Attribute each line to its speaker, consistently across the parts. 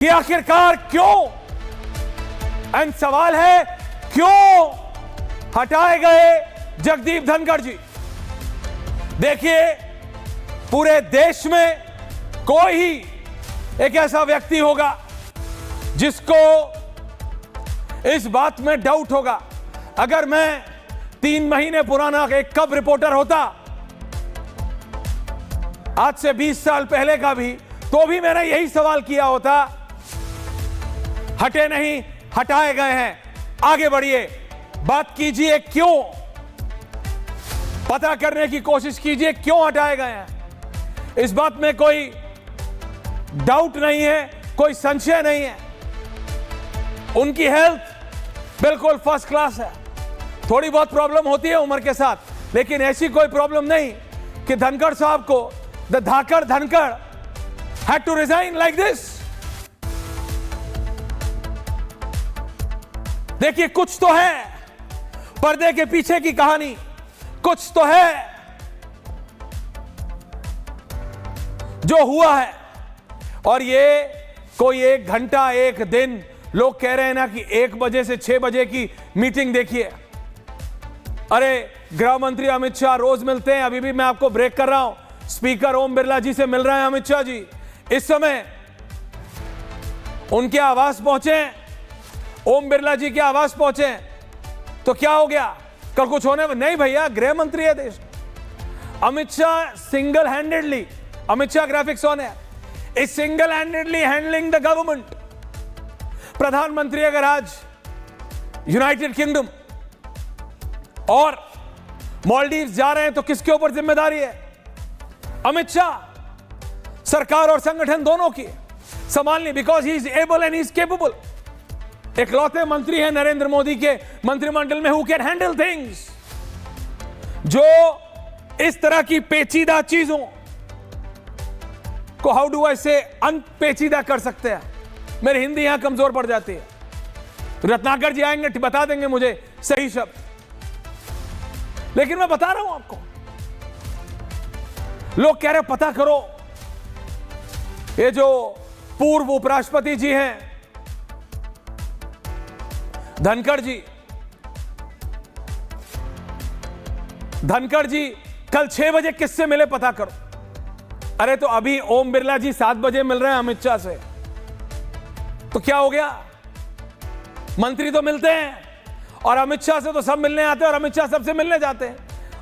Speaker 1: कि आखिरकार क्यों, एंड सवाल है क्यों हटाए गए जगदीप धनखड़ जी। देखिए, पूरे देश में कोई ही एक ऐसा व्यक्ति होगा जिसको इस बात में डाउट होगा। अगर मैं 3 महीने पुराना एक कब रिपोर्टर होता, आज से 20 साल पहले का भी, तो भी मैंने यही सवाल किया होता। हटे नहीं, हटाए गए हैं। आगे बढ़िए, बात कीजिए क्यों, पता करने की कोशिश कीजिए क्यों हटाए गए हैं। इस बात में कोई डाउट नहीं है, कोई संशय नहीं है। उनकी हेल्थ बिल्कुल फर्स्ट क्लास है। थोड़ी बहुत प्रॉब्लम होती है उम्र के साथ, लेकिन ऐसी कोई प्रॉब्लम नहीं कि धनखड़ साहब को, the Dhakad Dhankhar had to resign like this। देखिए, कुछ तो है पर्दे के पीछे की कहानी, कुछ तो है जो हुआ है। और ये कोई 1 घंटा 1 दिन, लोग कह रहे हैं ना कि 1 बजे से 6 बजे की मीटिंग देखिए। अरे, गृह मंत्री अमित शाह रोज मिलते हैं। अभी भी मैं आपको ब्रेक कर रहा हूं, स्पीकर ओम बिरला जी से मिल रहे हैं अमित शाह जी। इस समय उनके आवास पहुंचे, ओम बिरला जी के आवास पहुंचे, तो क्या हो गया? कल कुछ होने में नहीं भैया, गृह मंत्री है देश। Amit Shah single handedly, Amit Shah graphics on है, is single handedly handling the government. प्रधानमंत्री अगर आज यूनाइटेड किंगडम और मालदीव्स जा रहे हैं तो किसके ऊपर जिम्मेदारी है? अमित शाह। सरकार और संगठन दोनों की संभालनी, because he is able and he is capable. इकलौते मंत्री हैं नरेंद्र मोदी के मंत्रिमंडल में हु कैन हैंडल थिंग्स, जो इस तरह की पेचीदा चीजों को, हाउ डू आई से, अनपेचीदा कर सकते हैं। मेरी हिंदी यहां कमजोर पड़ जाती है। रत्नाकर जी आएंगे, बता देंगे मुझे सही शब्द, लेकिन मैं बता रहा हूं आपको। लोग कह रहे पता करो, ये जो पूर्व उपराष्ट्रपति जी हैं धनखड़ जी, धनखड़ जी कल 6 बजे किससे मिले पता करो। अरे, तो अभी ओम बिरला जी 7 बजे मिल रहे हैं अमित शाह से, तो क्या हो गया? मंत्री तो मिलते हैं और अमित शाह से तो सब मिलने आते हैं और अमित शाह सबसे मिलने जाते हैं।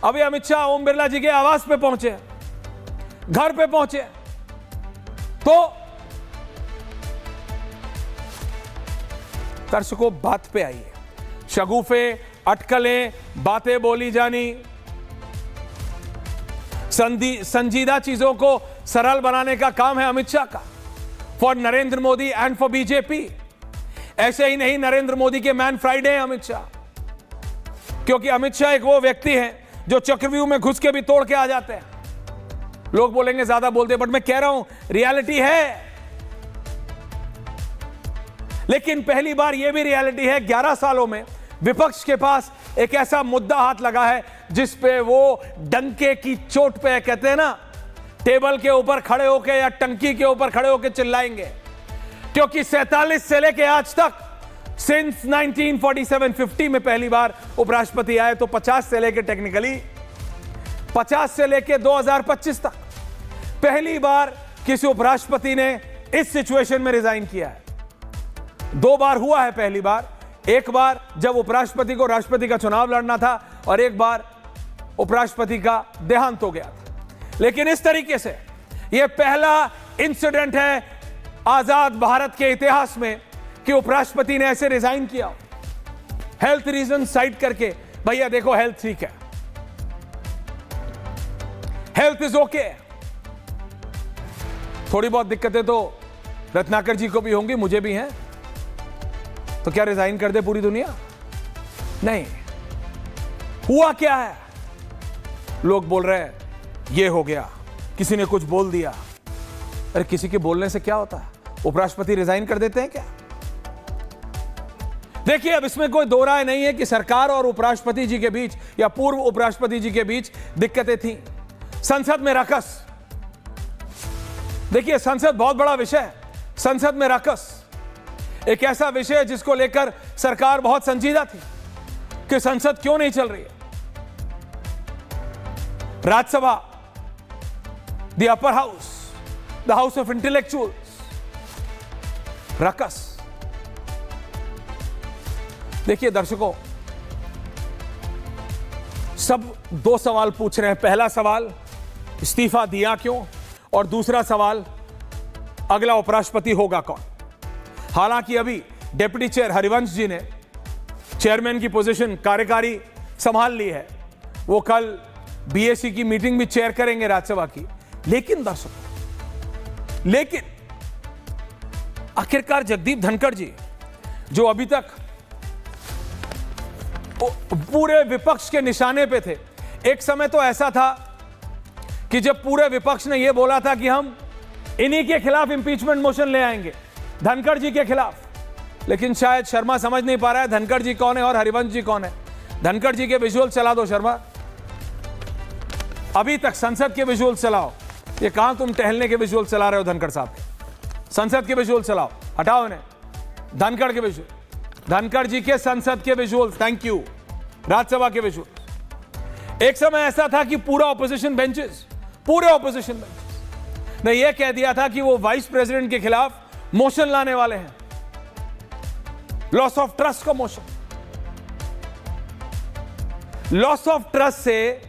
Speaker 1: अभी अमित शाह ओम बिरला जी के आवास पे पहुंचे, घर पे पहुंचे, तो दर्शकों, बात पे आइए। शगुफे, अटकलें, बातें बोली जानी, संजीदा चीजों को सरल बनाने का काम है अमित शाह का, for Narendra Modi and for BJP. ऐसे ही नहीं, नरेंद्र मोदी के मैन फ्राइडे हैं अमित शाह, क्योंकि अमित शाह एक वो व्यक्ति हैं जो चक्रव्यूह में घुस के भी तोड़ के आ जाते हैं। लोग बोलेंगे ज्यादा बोलते, बट मैं कह रहा हूं रियलिटी है। लेकिन पहली बार यह भी रियलिटी है, 11 सालों में विपक्ष के पास एक ऐसा मुद्दा हाथ लगा है जिस पे वो डंके की चोट पे, कहते हैं ना, टेबल के ऊपर खड़े होके या टंकी के ऊपर खड़े होके चिल्लाएंगे। क्योंकि 47 से लेके आज तक, सिंस 1947-50 में पहली बार उपराष्ट्रपति आए, तो 50 से लेके, टेक्निकली 50 से लेके 2025 तक पहली बार किसी उपराष्ट्रपति ने इस सिचुएशन में रिजाइन किया है। 2 बार हुआ है। पहली बार, एक बार जब उपराष्ट्रपति को राष्ट्रपति का चुनाव लड़ना था, और एक बार उपराष्ट्रपति का देहांत हो गया था। लेकिन इस तरीके से यह पहला इंसिडेंट है आजाद भारत के इतिहास में कि उपराष्ट्रपति ने ऐसे रिजाइन किया, हेल्थ रीजन साइड करके। भैया देखो, हेल्थ ठीक है, हेल्थ इज ओके। थोड़ी बहुत दिक्कतें तो रत्नाकर जी को भी होंगी, मुझे भी हैं, तो क्या रिजाइन कर दे पूरी दुनिया? नहीं। हुआ क्या है? लोग बोल रहे हैं ये हो गया, किसी ने कुछ बोल दिया। अरे, किसी के बोलने से क्या होता है? उपराष्ट्रपति रिजाइन कर देते हैं क्या? देखिए, अब इसमें कोई दो राय नहीं है कि सरकार और उपराष्ट्रपति जी के बीच या पूर्व उपराष्ट्रपति जी के बीच दिक्कतें थी। संसद में रकस, देखिए संसद बहुत बड़ा विषय है। संसद में रकस एक ऐसा विषय है जिसको लेकर सरकार बहुत संजीदा थी कि संसद क्यों नहीं चल रही है। Rajya Sabha, the upper house, the house of intellectuals, ruckus. देखिए दर्शकों, सब दो सवाल पूछ रहे हैं। पहला सवाल, इस्तीफा दिया क्यों, और दूसरा सवाल, अगला उपराष्ट्रपति होगा कौन। हालांकि अभी डेप्यूटी चेयर हरिवंश जी ने चेयरमैन की पोजीशन कार्यकारी संभाल ली है, वो कल बीएसी की मीटिंग भी चेयर करेंगे राज्यसभा की। लेकिन दर्शकों, लेकिन आखिरकार जगदीप धनखड़ जी, जो अभी तक पूरे विपक्ष के निशाने पे थे, एक समय तो ऐसा था कि जब पूरे विपक्ष ने यह बोला था कि हम इन्हीं के खिलाफ इंपीचमेंट मोशन ले आएंगे, धनखड़ जी के खिलाफ। लेकिन शायद शर्मा समझ नहीं पा रहा है धनखड़ जी कौन है और हरिवंश जी कौन है। धनखड़ जी के विजुअल चला दो शर्मा, अभी तक संसद के विजुअल चलाओ। ये कहां तुम टहलने के विजुअल चला रहे हो धनखड़ साहब? संसद के विजुअल चलाओ, हटाओ इन्हें। धनखड़ के विजुअल, धनखड़ जी के संसद के विजुअल, थैंक यू। राज्यसभा के विजुअल। एक समय ऐसा था कि पूरे ऑपोजिशन बेंचेस ने यह कह दिया था कि वो वाइस प्रेसिडेंट के खिलाफ मोशन लाने वाले हैं, लॉस ऑफ ट्रस्ट का मोशन। लॉस ऑफ ट्रस्ट से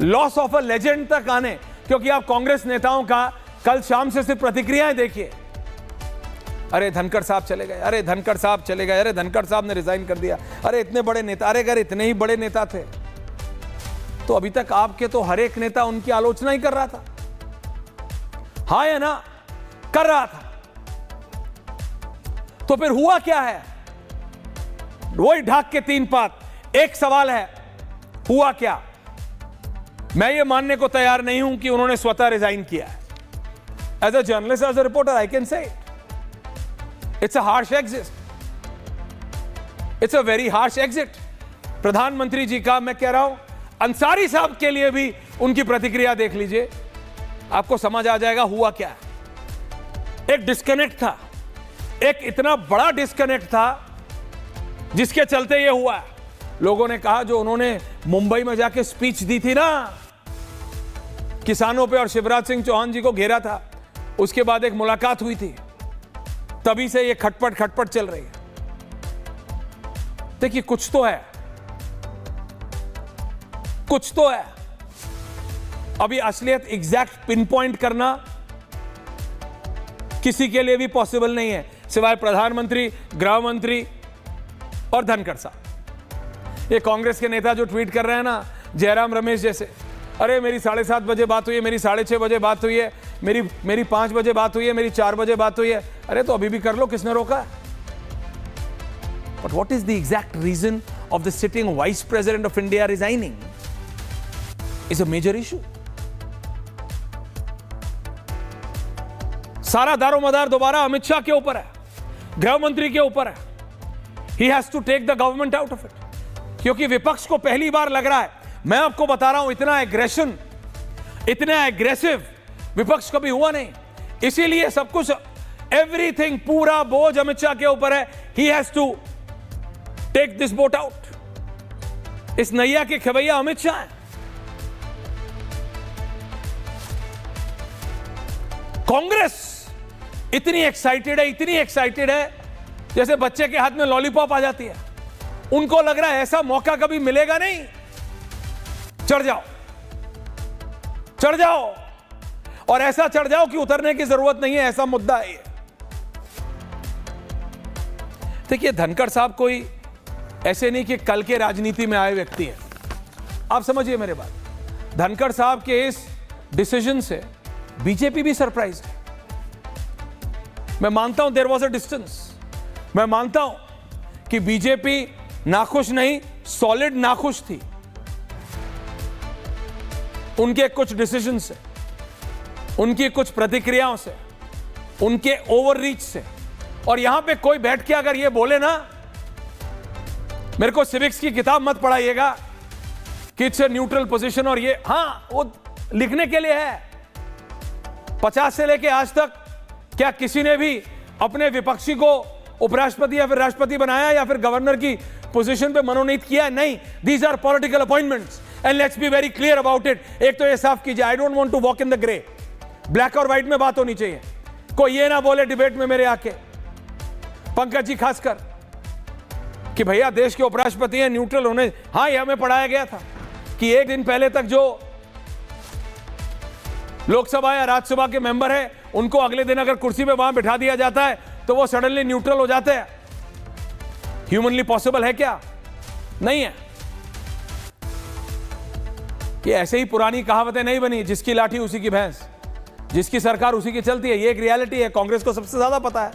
Speaker 1: लॉस ऑफ अ लेजेंड तक आने, क्योंकि आप कांग्रेस नेताओं का कल शाम से सिर्फ प्रतिक्रियाएं देखिए। अरे धनखड़ साहब चले गए, अरे धनखड़ साहब चले गए, अरे धनखड़ साहब ने रिजाइन कर दिया, अरे इतने बड़े नेता, अरे अगर इतने ही बड़े नेता थे तो अभी तक आपके तो हर एक नेता उनकी आलोचना ही कर रहा था, हाँ या ना, कर रहा था। तो फिर हुआ क्या है? वही ढाक के तीन पात। एक सवाल है, हुआ क्या? मैं ये मानने को तैयार नहीं हूं कि उन्होंने स्वतः रिजाइन किया है। As a journalist, as a reporter, I can say it's a harsh exit, it's a very harsh exit. प्रधानमंत्री जी का मैं कह रहा हूं, अंसारी साहब के लिए भी उनकी प्रतिक्रिया देख लीजिए, आपको समझ आ जाएगा हुआ क्या है। एक डिस्कनेक्ट था, एक इतना बड़ा डिस्कनेक्ट था जिसके चलते यह हुआ। लोगों ने कहा जो उन्होंने मुंबई में जाके स्पीच दी थी ना, किसानों पे और शिवराज सिंह चौहान जी को घेरा था, उसके बाद एक मुलाकात हुई थी, तभी से ये खटपट चल रही है। देखिए कुछ तो है, कुछ तो है। अभी असलियत एग्जैक्ट पिन पॉइंट करना किसी के लिए भी पॉसिबल नहीं है, सिवाय प्रधानमंत्री, गृह मंत्री और धनखड़ साहब। ये कांग्रेस के नेता जो ट्वीट कर रहे हैं ना, जयराम रमेश जैसे, अरे मेरी 7:30 बजे बात हुई है, मेरी 6:30 बजे बात हुई है, मेरी 5 बजे बात हुई है, मेरी 4 बजे बात हुई है। अरे तो अभी भी कर लो, किसने रोका? But what is the exact reason of the sitting vice president of India resigning is a major issue. सारा दारोमदार दोबारा अमित शाह के ऊपर है, गृह मंत्री के ऊपर है। He has to take the government out of it, क्योंकि विपक्ष को पहली बार लग रहा है, मैं आपको बता रहा हूं, इतना एग्रेशन, इतना एग्रेसिव विपक्ष कभी हुआ नहीं। इसीलिए सब कुछ, एवरीथिंग, पूरा बोझ अमित शाह के ऊपर है। He has to take this boat out. इस नैया के खवैया अमित शाह हैं। कांग्रेस इतनी एक्साइटेड है जैसे बच्चे के हाथ में लॉलीपॉप आ जाती है। उनको लग रहा है ऐसा मौका कभी मिलेगा नहीं, चढ़ जाओ और ऐसा चढ़ जाओ कि उतरने की जरूरत नहीं है, ऐसा मुद्दा है ये। देखिए धनखड़ साहब कोई ऐसे नहीं कि कल के राजनीति में आए व्यक्ति हैं, आप समझिए मेरे बात। धनखड़ साहब के इस डिसीजन से बीजेपी भी सरप्राइज है। मैं मानता हूं देयर वाज अ डिस्टेंस, मैं मानता हूं कि बीजेपी नाखुश नहीं, सॉलिड नाखुश थी उनके कुछ डिसीजन से, उनकी कुछ प्रतिक्रियाओं से, उनके ओवररीच से। और यहां पे कोई बैठ के अगर ये बोले ना, मेरे को सिविक्स की किताब मत पढ़ाइएगा कि इट्स ए न्यूट्रल पोजीशन, और ये हाँ वो लिखने के लिए है। 50 से लेके आज तक क्या किसी ने भी अपने विपक्षी को उपराष्ट्रपति या फिर राष्ट्रपति बनाया या फिर गवर्नर की पोजीशन पे मनोनीत किया? नहीं, these are political appointments and let's be very clear about it. एक तो ये साफ कीजिए, I don't want to walk in the grey, black और व्हाइट में बात होनी चाहिए। कोई ये ना बोले डिबेट में मेरे आके, पंकज जी खासकर, कि भैया देश के उपराष्ट्रपति हैं, न्यूट्रल होने। हाँ, यह हमें पढ़ाया गया था कि एक दिन पहले तक जो लोकसभा या राज्यसभा के मेंबर है उनको अगले दिन अगर कुर्सी पे वहां बिठा दिया जाता है तो वो सडनली न्यूट्रल हो जाते हैं। ह्यूमनली पॉसिबल है क्या? नहीं है। कि ऐसे ही पुरानी कहावतें नहीं बनी, जिसकी लाठी उसी की भैंस, जिसकी सरकार उसी की चलती है। ये एक रियलिटी है, कांग्रेस को सबसे ज्यादा पता है,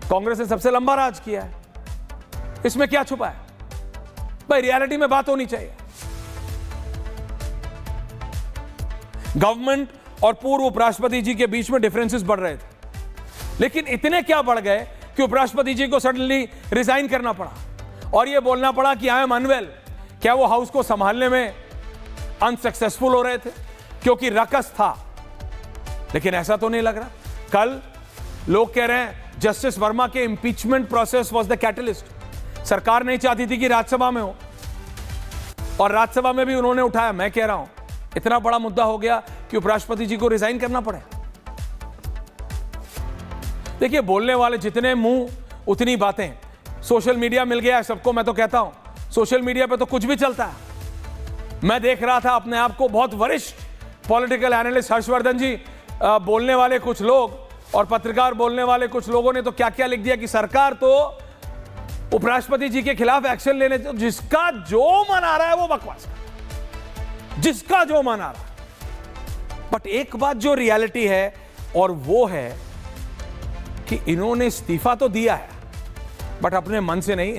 Speaker 1: कांग्रेस ने सबसे लंबा राज किया है, इसमें क्या छुपा है भाई? रियलिटी में बात होनी चाहिए। गवर्नमेंट और पूर्व उपराष्ट्रपति जी के बीच में डिफरेंसेस बढ़ रहे थे, लेकिन इतने क्या बढ़ गए कि उपराष्ट्रपति जी को सडनली रिजाइन करना पड़ा और यह बोलना पड़ा कि आई एम अनवेल। क्या वो हाउस को संभालने में अनसक्सेसफुल हो रहे थे क्योंकि रकस था? लेकिन ऐसा तो नहीं लग रहा। कल लोग कह रहे हैं जस्टिस वर्मा के impeachment process was the catalyst. सरकार नहीं चाहती थी कि राज्यसभा में हो और राज्यसभा में भी उन्होंने उठाया। मैं कह रहा हूं इतना बड़ा मुद्दा हो गया कि उपराष्ट्रपति जी को रिजाइन करना पड़े। देखिए, बोलने वाले जितने मुंह उतनी बातें। सोशल मीडिया मिल गया है सबको। मैं तो कहता हूं सोशल मीडिया पे तो कुछ भी चलता है। मैं देख रहा था अपने आप को बहुत वरिष्ठ पॉलिटिकल एनालिस्ट हर्षवर्धन जी, बोलने वाले कुछ लोग और पत्रकार बोलने वाले कुछ लोगों ने तो क्या क्या लिख दिया कि सरकार तो उपराष्ट्रपति जी के खिलाफ एक्शन लेने, जिसका जो मन आ रहा है वो बकवास, जिसका जो मन आ रहा है। बट एक बात जो रियलिटी है और वो है कि इन्होंने इस्तीफा तो दिया है बट अपने मन से नहीं,